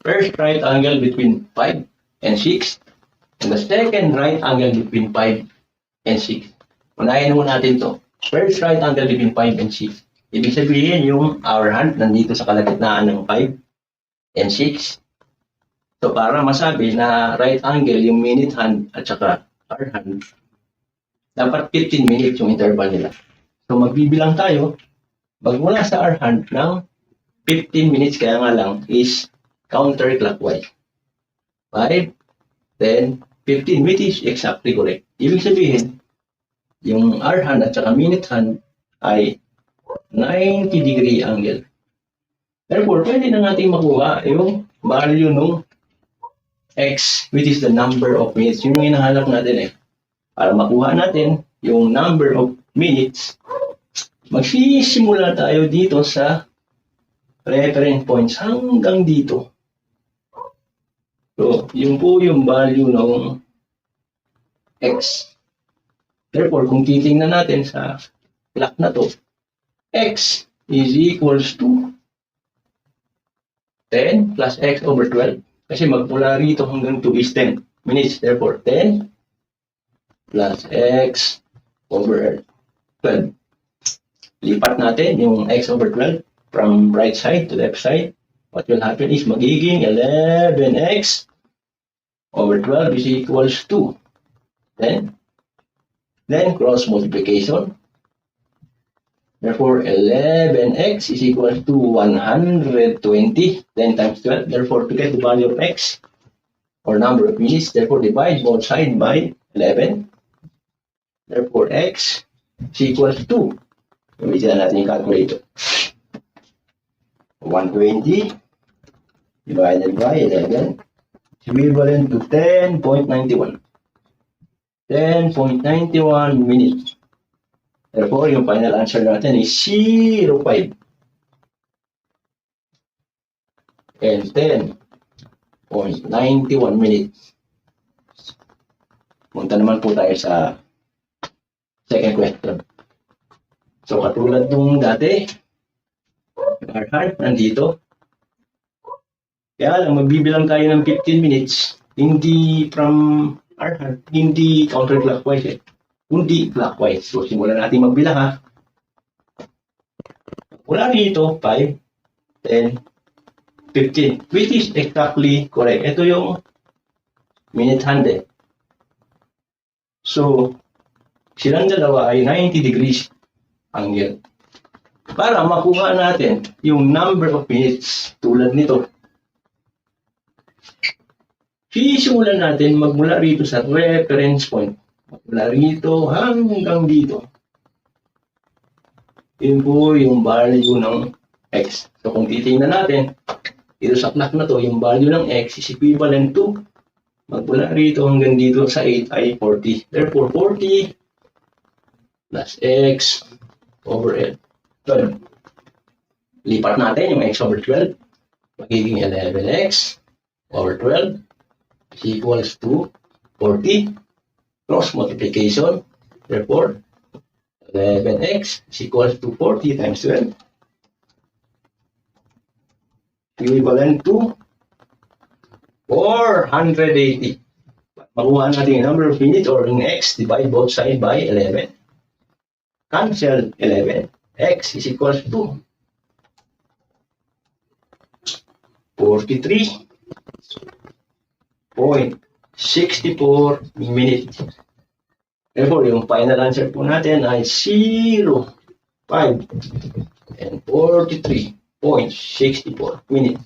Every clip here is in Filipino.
first right angle between 5 and 6, and the second right angle between 5 and 6. Unahin mo natin to. First right angle between 5 and 6. Ibig sabihin, yung hour hand nandito sa kalagitnaan ng 5 and 6. So, para masabi na right angle yung minute hand at saka hour hand, dapat 15 minutes yung interval nila. So, magbibilang tayo, magmula sa hour hand ng 15 minutes, kaya nga lang is counterclockwise. 5, 10, 15, which is exactly correct. Ibig sabihin, yung hour hand at saka minute hand ay 90 degree angle. Therefore, pwede na natin makuha yung value ng x, which is the number of minutes. Yun yung hinahanap natin eh. Para makuha natin yung number of minutes, magsisimula tayo dito sa reference points hanggang dito. So, yun po yung value ng x. Therefore, kung titingnan natin sa clock na to, x is equals to 10 plus x over 12. Kasi magmula rito hanggang 2 is 10 minutes. Therefore, 10 plus x over 12. Lipat natin yung x over 12 from right side to left side. What will happen is magiging 11x over 12 is equals to 10. Then cross multiplication. Therefore, 11x is equal to 120. 10 times 12. Therefore, to get the value of x, or number of minutes, therefore divide both sides by 11. Therefore, x is equal to, gamitin na natin yung calculator. 120 divided by 11 is equivalent to 10.91. 10.91 minutes. Therefore, yung final answer natin is 0.5 and 10.91 minutes. Punta naman po tayo sa second question. So, katulad nung dati, yung hour hand nandito. Kaya lang, magbibilang tayo ng 15 minutes, hindi from hour hand, hindi counterclockwise eh, kundi clockwise. So, simulan natin magbilang ha. Mula dito, 5, 10, 15, which is exactly correct. Ito yung minute hand eh. So, silang dalawa ay 90 degrees angle. Para makuha natin yung number of minutes tulad nito, sisimulan natin magmula rito sa reference point. Magmula rito hanggang dito. Yun po yung value ng x. So kung titingnan natin, dito sa clock na to, yung value ng x is equivalent to, magmula rito hanggang dito sa 8 ay 40. Therefore, 40 plus x over 12. Lipat natin yung x over 12. Magiging 11x over 12 is equals to 40. Cross multiplication. Therefore, 11x is equals to 40 times 12. Equivalent to 480. Makuha natin yung number of minutes or in x, divide both sides by 11. Cancel 11. X is equals to 43.64 minutes. Therefore, yung final answer po natin ay 0, 5, and 43.64 minutes.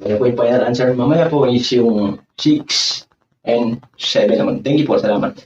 Kaya po yung final answer mamaya po is yung 6 and 7 naman. Thank you po. Salamat.